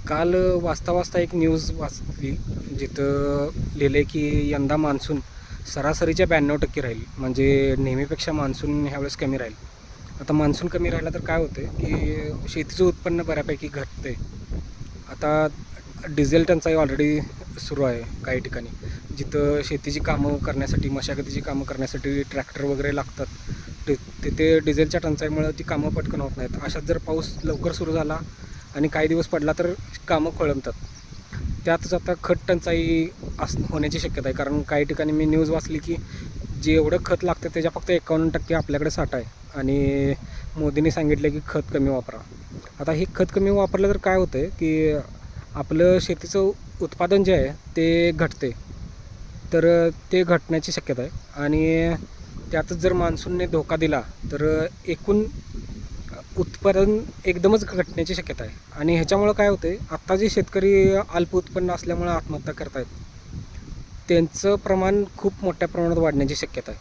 काल वाचता वाचता एक न्यूज वाचली जिथं लिहिलं आहे की यंदा मान्सून सरासरीच्या 92% राहील. म्हणजे नेहमीपेक्षा मान्सून ह्यावेळेस कमी राहील. आता मान्सून कमी राहिला तर काय होतं की शेतीचं उत्पन्न बऱ्यापैकी घटते. आता डिझेल टंचाई ऑलरेडी सुरू आहे काही ठिकाणी, जिथं शेतीची कामं करण्यासाठी, मशागतीची कामं करण्यासाठी ट्रॅक्टर वगैरे लागतात. तिथे डिझेलच्या टंचाईमुळे ती कामं पटकन होत नाहीत. अशात जर पाऊस लवकर सुरू झाला आणि काही दिवस पडला तर कामं खोळंबतात. त्यातच आता खत टंचाई होण्याची शक्यता आहे. कारण काही ठिकाणी मी न्यूज वाचली की जे एवढं खत लागतं त्याच्या फक्त 51% आपल्याकडे साठा आहे आणि मोदींनी सांगितलं की खत कमी वापरा. आता हे खत कमी वापरलं तर काय होतं आहे की आपलं शेतीचं उत्पादन जे आहे ते घटते. तर ते घटण्याची शक्यता आहे आणि त्यातच जर मान्सूनने धोका दिला तर एकूण उत्पादन एकदमच घटण्याची शक्यता आहे. आणि ह्याच्यामुळं काय होतं आहे, आत्ता जे शेतकरी अल्प उत्पन्न असल्यामुळं आत्महत्या करत आहेत त्यांचं प्रमाण खूप मोठ्या प्रमाणात वाढण्याची शक्यता आहे.